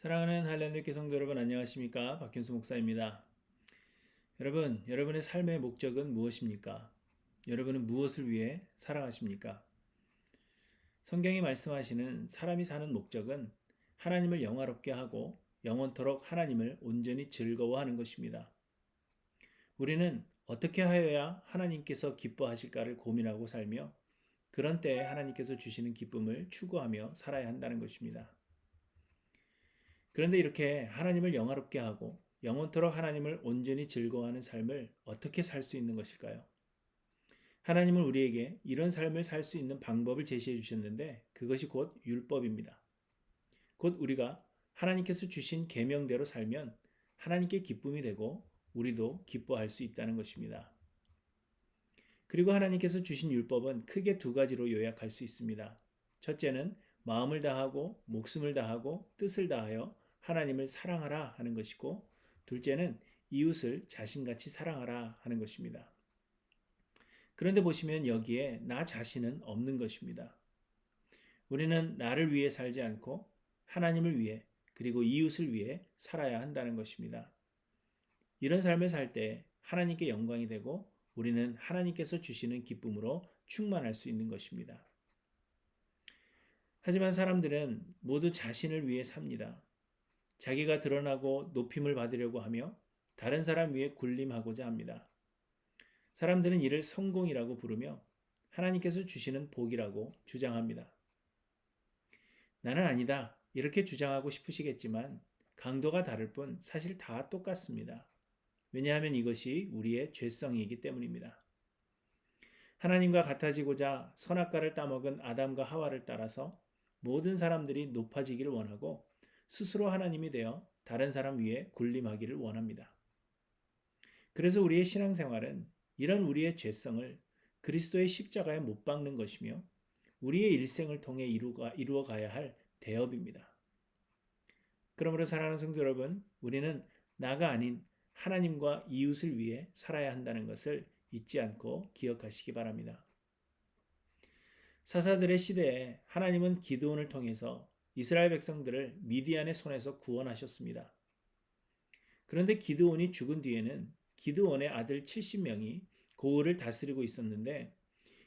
사랑하는 할렐루야 성도 여러분 안녕하십니까? 박현수 목사입니다. 여러분, 여러분의 삶의 목적은 무엇입니까? 여러분은 무엇을 위해 살아가십니까? 성경이 말씀하시는 사람이 사는 목적은 하나님을 영화롭게 하고 영원토록 하나님을 온전히 즐거워하는 것입니다. 우리는 어떻게 하여야 하나님께서 기뻐하실까를 고민하고 살며 그런 때에 하나님께서 주시는 기쁨을 추구하며 살아야 한다는 것입니다. 그런데 이렇게 하나님을 영화롭게 하고 영원토록 하나님을 온전히 즐거워하는 삶을 어떻게 살 수 있는 것일까요? 하나님은 우리에게 이런 삶을 살 수 있는 방법을 제시해 주셨는데 그것이 곧 율법입니다. 곧 우리가 하나님께서 주신 계명대로 살면 하나님께 기쁨이 되고 우리도 기뻐할 수 있다는 것입니다. 그리고 하나님께서 주신 율법은 크게 두 가지로 요약할 수 있습니다. 첫째는 마음을 다하고 목숨을 다하고 뜻을 다하여 하나님을 사랑하라 하는 것이고, 둘째는 이웃을 자신같이 사랑하라 하는 것입니다. 그런데 보시면 여기에 나 자신은 없는 것입니다. 우리는 나를 위해 살지 않고 하나님을 위해 그리고 이웃을 위해 살아야 한다는 것입니다. 이런 삶을 살 때 하나님께 영광이 되고 우리는 하나님께서 주시는 기쁨으로 충만할 수 있는 것입니다. 하지만 사람들은 모두 자신을 위해 삽니다. 자기가 드러나고 높임을 받으려고 하며 다른 사람 위에 군림하고자 합니다. 사람들은 이를 성공이라고 부르며 하나님께서 주시는 복이라고 주장합니다. 나는 아니다. 이렇게 주장하고 싶으시겠지만 강도가 다를 뿐 사실 다 똑같습니다. 왜냐하면 이것이 우리의 죄성이기 때문입니다. 하나님과 같아지고자 선악과를 따먹은 아담과 하와를 따라서 모든 사람들이 높아지기를 원하고 스스로 하나님이 되어 다른 사람 위에 군림하기를 원합니다. 그래서 우리의 신앙생활은 이런 우리의 죄성을 그리스도의 십자가에 못 박는 것이며 우리의 일생을 통해 이루어 가야 할 대업입니다. 그러므로 사랑하는 성도 여러분, 우리는 나가 아닌 하나님과 이웃을 위해 살아야 한다는 것을 잊지 않고 기억하시기 바랍니다. 사사들의 시대에 하나님은 기드온을 통해서 이스라엘 백성들을 미디안의 손에서 구원하셨습니다. 그런데 기드온이 죽은 뒤에는 기드온의 아들 70명이 고을을 다스리고 있었는데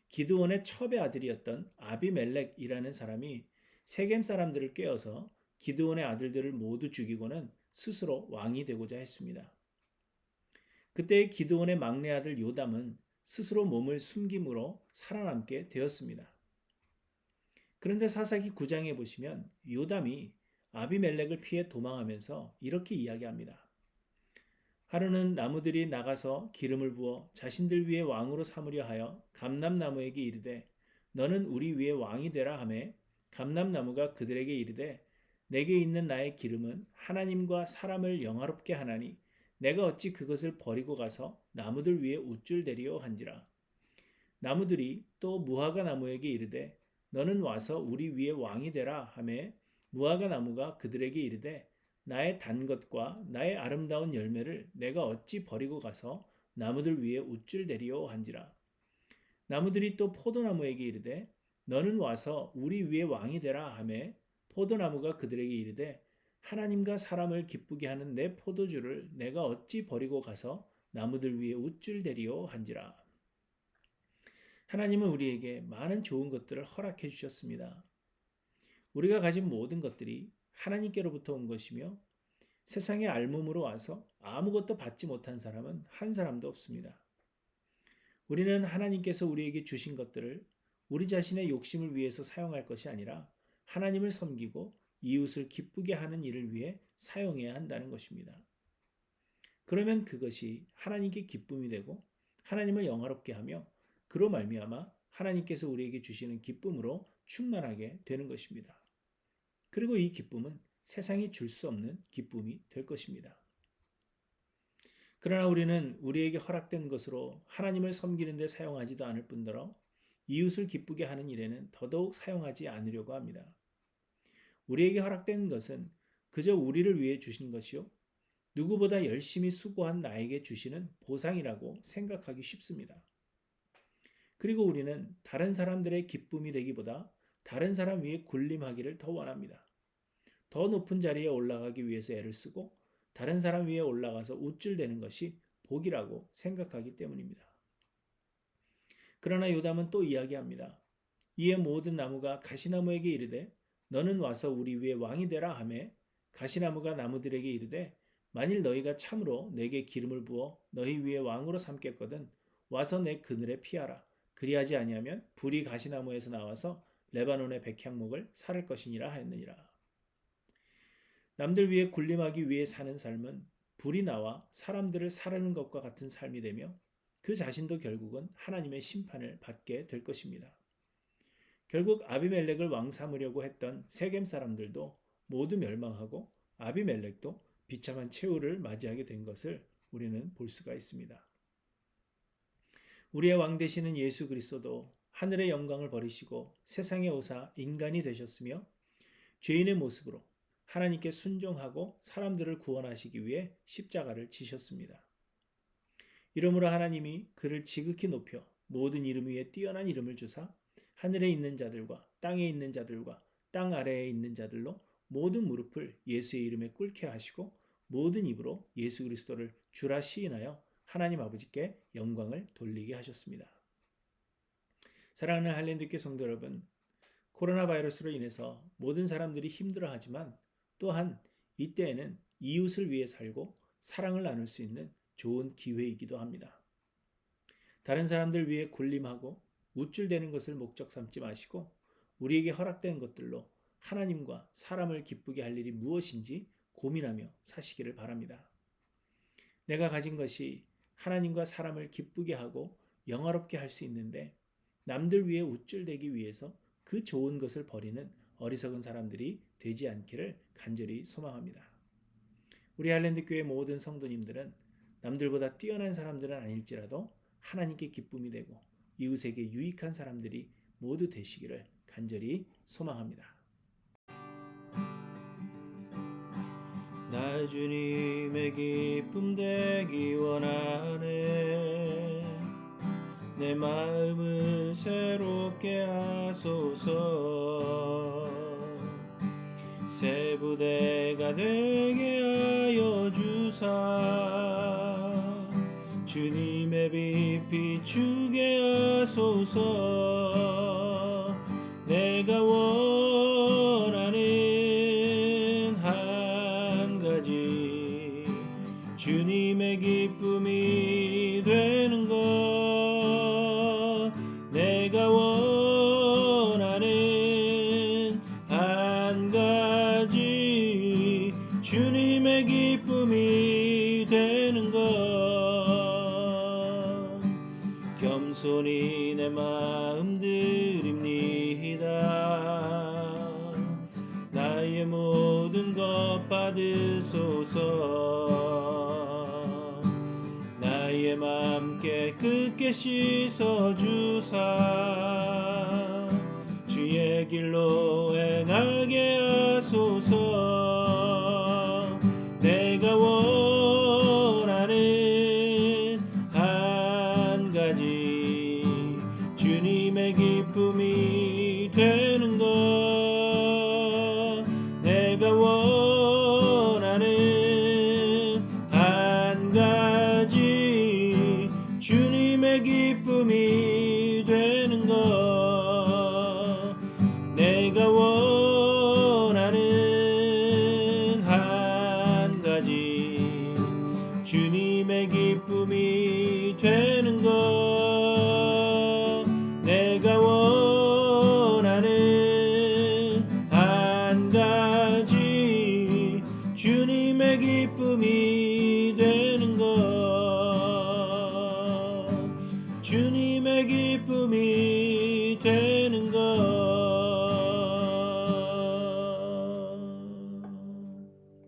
기드온의 첩의 아들이었던 아비멜렉이라는 사람이 세겜 사람들을 꾀어서 기드온의 아들들을 모두 죽이고는 스스로 왕이 되고자 했습니다. 그때 기드온의 막내 아들 요담은 스스로 몸을 숨김으로 살아남게 되었습니다. 그런데 사사기 9장에 보시면 요담이 아비멜렉을 피해 도망하면서 이렇게 이야기합니다. 하루는 나무들이 나가서 기름을 부어 자신들 위에 왕으로 삼으려 하여 감람나무에게 이르되 너는 우리 위에 왕이 되라 하매 감람나무가 그들에게 이르되 내게 있는 나의 기름은 하나님과 사람을 영화롭게 하나니 내가 어찌 그것을 버리고 가서 나무들 위에 우쭐대리오 한지라. 나무들이 또 무화과 나무에게 이르되 너는 와서 우리 위에 왕이 되라 하매 무화과 나무가 그들에게 이르되 나의 단 것과 나의 아름다운 열매를 내가 어찌 버리고 가서 나무들 위에 우쭐대리오 한지라. 나무들이 또 포도나무에게 이르되 너는 와서 우리 위에 왕이 되라 하매 포도나무가 그들에게 이르되 하나님과 사람을 기쁘게 하는 내 포도주를 내가 어찌 버리고 가서 나무들 위에 우쭐대리오 한지라. 하나님은 우리에게 많은 좋은 것들을 허락해 주셨습니다. 우리가 가진 모든 것들이 하나님께로부터 온 것이며 세상에 알몸으로 와서 아무것도 받지 못한 사람은 한 사람도 없습니다. 우리는 하나님께서 우리에게 주신 것들을 우리 자신의 욕심을 위해서 사용할 것이 아니라 하나님을 섬기고 이웃을 기쁘게 하는 일을 위해 사용해야 한다는 것입니다. 그러면 그것이 하나님께 기쁨이 되고 하나님을 영화롭게 하며 그로 말미암아 하나님께서 우리에게 주시는 기쁨으로 충만하게 되는 것입니다. 그리고 이 기쁨은 세상이 줄 수 없는 기쁨이 될 것입니다. 그러나 우리는 우리에게 허락된 것으로 하나님을 섬기는 데 사용하지도 않을 뿐더러 이웃을 기쁘게 하는 일에는 더더욱 사용하지 않으려고 합니다. 우리에게 허락된 것은 그저 우리를 위해 주신 것이요 누구보다 열심히 수고한 나에게 주시는 보상이라고 생각하기 쉽습니다. 그리고 우리는 다른 사람들의 기쁨이 되기보다 다른 사람 위에 군림하기를 더 원합니다. 더 높은 자리에 올라가기 위해서 애를 쓰고 다른 사람 위에 올라가서 우쭐대는 것이 복이라고 생각하기 때문입니다. 그러나 요담은 또 이야기합니다. 이에 모든 나무가 가시나무에게 이르되 너는 와서 우리 위에 왕이 되라 하매 가시나무가 나무들에게 이르되 만일 너희가 참으로 내게 기름을 부어 너희 위에 왕으로 삼겠거든 와서 내 그늘에 피하라. 그리하지 아니하면 불이 가시나무에서 나와서 레바논의 백향목을 살을 것이니라 하였느니라. 남들 위에 군림하기 위해 사는 삶은 불이 나와 사람들을 사르는 것과 같은 삶이 되며 그 자신도 결국은 하나님의 심판을 받게 될 것입니다. 결국 아비멜렉을 왕 삼으려고 했던 세겜 사람들도 모두 멸망하고 아비멜렉도 비참한 최후를 맞이하게 된 것을 우리는 볼 수가 있습니다. 우리의 왕 되시는 예수 그리스도도 하늘의 영광을 버리시고 세상에 오사 인간이 되셨으며 죄인의 모습으로 하나님께 순종하고 사람들을 구원하시기 위해 십자가를 지셨습니다. 이러므로 하나님이 그를 지극히 높여 모든 이름 위에 뛰어난 이름을 주사 하늘에 있는 자들과 땅에 있는 자들과 땅 아래에 있는 자들로 모든 무릎을 예수의 이름에 꿇게 하시고 모든 입으로 예수 그리스도를 주라 시인하여 하나님 아버지께 영광을 돌리게 하셨습니다. 사랑하는 할랜드교회 성도 여러분, 코로나 바이러스로 인해서 모든 사람들이 힘들어하지만 또한 이때에는 이웃을 위해 살고 사랑을 나눌 수 있는 좋은 기회이기도 합니다. 다른 사람들 위해 군림하고 우쭐대는 것을 목적 삼지 마시고 우리에게 허락된 것들로 하나님과 사람을 기쁘게 할 일이 무엇인지 고민하며 사시기를 바랍니다. 내가 가진 것이 하나님과 사람을 기쁘게 하고 영화롭게 할 수 있는데 남들 위해 우쭐대기 위해서 그 좋은 것을 버리는 어리석은 사람들이 되지 않기를 간절히 소망합니다. 우리 할랜드교회 모든 성도님들은 남들보다 뛰어난 사람들은 아닐지라도 하나님께 기쁨이 되고 이웃에게 유익한 사람들이 모두 되시기를 간절히 소망합니다. 나 주님의 기쁨 되기 원하네. 내 마음을 새롭게 하소서. 새 부대가 되게 하여 주사. 주님의 빛 비추게 하소서. 내가 원하는 한 가지 주님의 기쁨이 되는 것. 내가 원하는 한 가지 주님의 기쁨이 되는 것. 겸손히 내 마음 드립니다. 나의 모든 것 받으소서. 나의 맘 깨끗게 씻어주사. 주의 길로 행하게 하소서. 내가 원하는 한 가지 주님의 기쁨이 되는 것. 내가 원하는 한 가지 주님의 기쁨이 되는 것. 내가 원하는 한 가지 주님의 기쁨이 되는 것. 내가 원하는 한 가지 주님의 기쁨이 되는 것. 주님의 기쁨이 되는 것.